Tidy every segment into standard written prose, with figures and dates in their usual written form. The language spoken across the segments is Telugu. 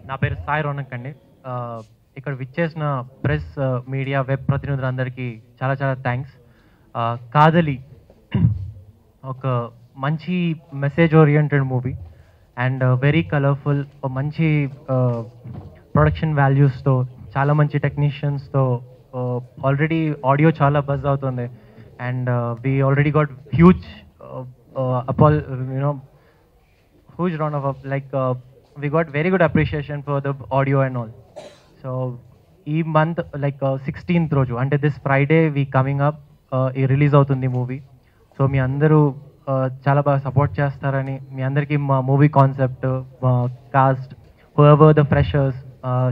నా పేరు సాయి రోనక్ అండి. ఇక్కడ విచ్చేసిన ప్రెస్, మీడియా, వెబ్ ప్రతినిధులందరికీ చాలా చాలా థ్యాంక్స్. కాదలి ఒక మంచి message oriented movie and very colourful, మంచి ప్రొడక్షన్ వాల్యూస్తో, చాలా మంచి టెక్నీషియన్స్తో. ఆల్రెడీ ఆడియో చాలా బజ్ అవుతుంది and we already got huge huge round of we got very good appreciation for the audio and all. So ee month 16th roju ante this Friday we coming up ee release avutundi movie. So మీ అందరూ చాలా బాగా సపోర్ట్ చేస్తారని, మీ అందరికీ మా movie concept, cost, whoever the freshers,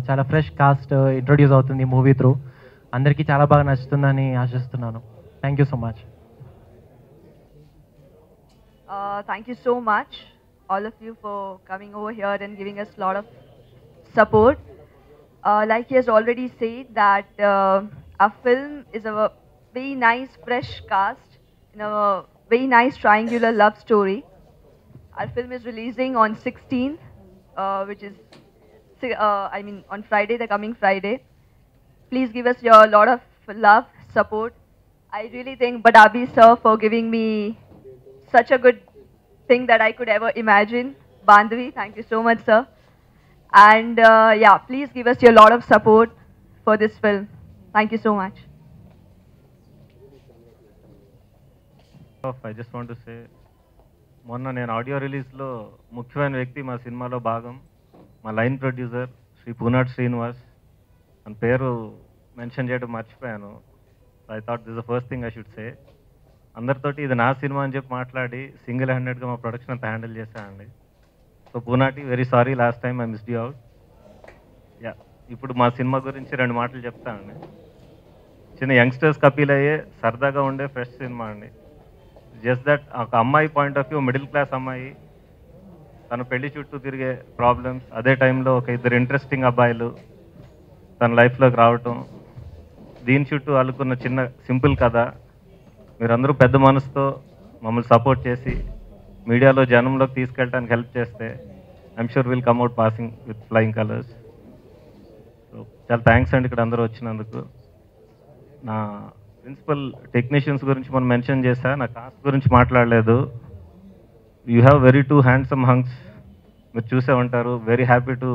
చాలా ఫ్రెష్ కాస్ట్ ఇంట్రొడ్యూస్ అవుతుంది మూవీ త్రూ. అందరికీ చాలా బాగా నచ్చుతుందని ఆశిస్తున్నాను. Thank you so much. Thank you so much, all of you, for coming over here and giving us a lot of support. Like he has already said that our film is a very nice fresh cast in a very nice triangular love story. Our film is releasing on 16th, which is on Friday, the coming Friday. Please give us your lot of love, support. I really thank Badabi sir for giving me such a good thing that I could ever imagine. Bandhavi, thank you so much, sir. And yeah, please give us your lot of support for this film. Thank you so much. I just want to say, మొన్న నేను ఆడియో రిలీజ్లో ముఖ్యమైన వ్యక్తి మా సినిమాలో భాగం, మా లైన్ ప్రొడ్యూసర్ శ్రీ పూనాట్ శ్రీనివాస్. మన పేరు మెన్షన్ చేయడం మర్చిపోయాను. I thought this the first thing I should say. అందరితోటి ఇది నా సినిమా అని చెప్పి మాట్లాడి సింగిల్ హ్యాండెడ్గా మా ప్రొడక్షన్ అంతా హ్యాండిల్ చేశానండి. So Poonati, very sorry, last time I missed you out. Yeah, ఇప్పుడు మా సినిమా గురించి 2 మాటలు చెప్తానండి. చిన్న యంగ్స్టర్స్ కపీల్ అయ్యే సరదాగా ఉండే ఫ్రెష్ సినిమా అండి. జస్ట్ దట్ ఒక అమ్మాయి point of view, middle class అమ్మాయి, తన పెళ్లి చుట్టూ తిరిగే ప్రాబ్లమ్స్, అదే టైంలో ఒక 2 ఇంట్రెస్టింగ్ అబ్బాయిలు తన లైఫ్లోకి రావటం, దీని చుట్టూ అల్లుకున్న చిన్న సింపుల్ కథ. మీరందరూ పెద్ద మనసుతో మమ్మల్ని సపోర్ట్ చేసి మీడియాలో జనంలోకి తీసుకెళ్ళడానికి హెల్ప్ చేస్తే I'm sure will come out passing with flying colours. So చాలా థ్యాంక్స్ అండి ఇక్కడ అందరూ వచ్చినందుకు. నా ప్రిన్సిపల్ టెక్నీషియన్స్ గురించి మనం మెన్షన్ చేశా, నా కాస్ట్ గురించి మాట్లాడలేదు. You have very 2 handsome hangs, మీరు చూసే ఉంటారు. Very happy to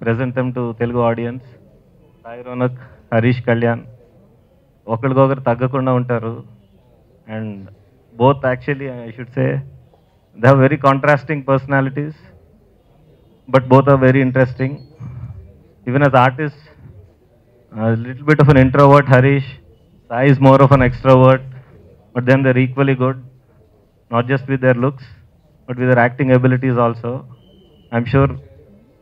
present them to Telugu audience. Sai Ronak, Harish Kalyan ఒకరికొకరు తగ్గకుండా ఉంటారు. And both actually, I should say, they have very contrasting personalities, but both are very interesting. Even as artists, a little bit of an introvert, Harish. Sai is more of an extrovert, but then they're equally good, not just with their looks, but with their acting abilities also. I'm sure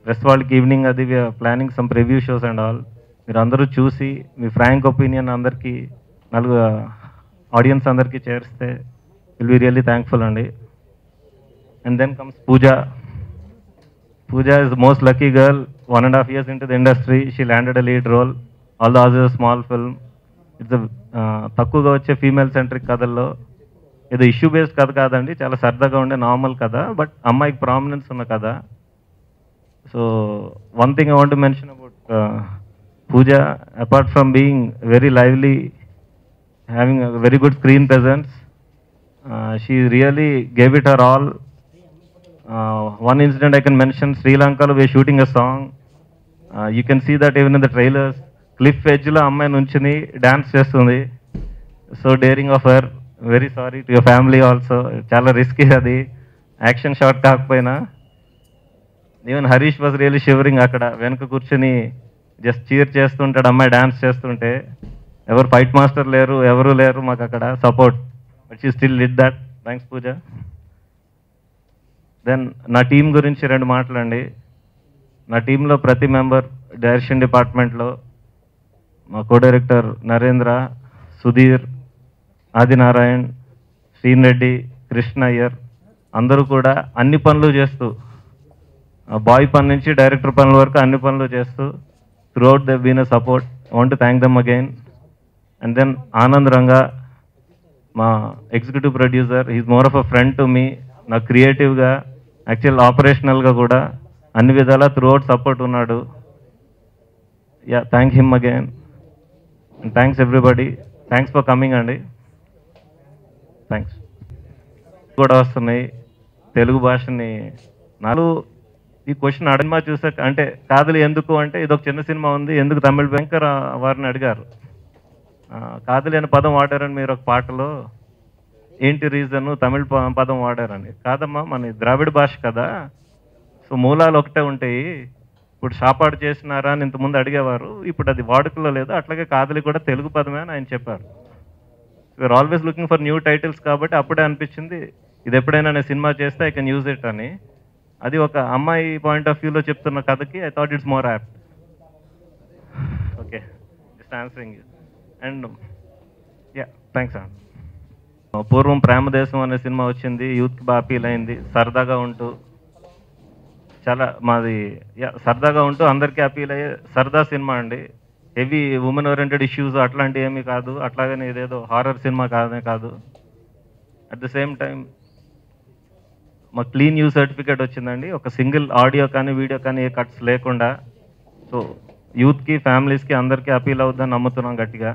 rest వాళ్ళకి ఈవినింగ్ అది we are planning some preview shows and all. మీరు అందరూ చూసి మీ ఫ్రాంక్ ఒపీనియన్ అందరికీ ఆడియన్స్ అందరికీ చేరిస్తే విల్ బి రియల్లీ థ్యాంక్ఫుల్ అండి. And then comes Pooja. Pooja is the most lucky girl. 1.5 years into the industry, she landed a lead role. Although ours is a small film, it's a తక్కువగా వచ్చే ఫీమేల్ సెంట్రిక్ కథల్లో ఏదో ఇష్యూ బేస్డ్ కథ కాదండి, చాలా సరదాగా ఉండే నార్మల్ కథ, బట్ అమ్మాయికి ప్రామినెన్స్ ఉన్న కథ. So one thing I want to mention about Pooja, apart from being very lively, having a very good screen presence, she really gave it her all. One incident I can mention, Sri Lanka lo we are shooting a song. You can see that even in the trailers, cliff edge lo ammayi nunchini dance chestundi. So daring of her. Very sorry to your family also. Chala risky adi, action shot kaakapoyina. Even Harish was really shivering akkada venuka kurchuni just cheer chestuntadu ammayi dance chestunte. ఎవరు ఫైట్ మాస్టర్ లేరు, ఎవరు లేరు మాకు అక్కడ support, but she still led that. Thanks Pooja. Then నా టీం గురించి 2 మాటలండి. నా టీంలో ప్రతి మెంబర్ డైరెక్షన్ డిపార్ట్మెంట్లో మా కో డైరెక్టర్ నరేంద్ర, సుధీర్, ఆదినారాయణ్, శ్రీన్ రెడ్డి, కృష్ణ అయ్యర్ అందరూ కూడా అన్ని పనులు చేస్తూ, బాయ్ పని నుంచి డైరెక్టర్ పనుల వరకు అన్ని పనులు చేస్తూ throughout they been a support. I want to thank them again. And then Anand Ranga, మా executive producer. He's more of a friend to me. నాకు క్రియేటివ్గా, యాక్చువల్ ఆపరేషనల్గా కూడా అన్ని విధాలా త్రూ అవుట్ సపోర్ట్ ఉన్నాడు. Yeah, thank him again and thanks everybody. Thanks for coming అండి. థ్యాంక్స్ కూడా వస్తున్నాయి తెలుగు భాషని. నాలుగు ఈ క్వశ్చన్ అడిమా చూసాక అంటే కాదలి ఎందుకు అంటే ఇదొక చిన్న సినిమా ఉంది, ఎందుకు తమిళ వెంకర్ వారిని అడిగారు. కాదలి అనే పదం వాడారని మీరు ఒక పాటలో, ఏంటి రీజన్ తమిళ పదం వాడారని. కాదమ్మా, మన ద్రావిడ భాష కదా, సో మూలాలు ఒకటే ఉంటాయి. ఇప్పుడు షాపాడు చేసినారా అని ఇంతకుముందు అడిగేవారు, ఇప్పుడు అది వాడుకలో లేదు. అట్లాగే కాదలి కూడా తెలుగు పదమే అని ఆయన చెప్పారు. We're always looking for new titles. కాబట్టి అప్పుడే అనిపించింది ఇది ఎప్పుడైనా నేను సినిమా చేస్తే ఐ కెన్ యూజ్ ఇట్ అని. అది ఒక అమ్మాయి పాయింట్ ఆఫ్ వ్యూలో చెప్తున్న కథకి I thought it's more apt. Okay, just answering you. And yeah, thanks అండి. పూర్వం ప్రేమదేశం అనే సినిమా వచ్చింది, యూత్కి బాగా అపీల్ అయింది. సరదాగా ఉంటూ చాలా మాది సరదాగా ఉంటూ అందరికీ అపీల్ అయ్యే సరదా సినిమా అండి. హెవీ ఉమెన్ ఓరియంటెడ్ ఇష్యూస్ అట్లాంటివి ఏమీ కాదు, అట్లాగనే ఇదేదో హారర్ సినిమా కాదనే కాదు. అట్ ద సేమ్ టైం మాకు క్లీన్ యూజ్ సర్టిఫికేట్ వచ్చిందండి, ఒక సింగిల్ ఆడియో కానీ వీడియో కానీ ఏ కట్స్ లేకుండా. సో యూత్కి ఫ్యామిలీస్కి అందరికీ అపీల్ అవుతుందని నమ్ముతున్నాం గట్టిగా.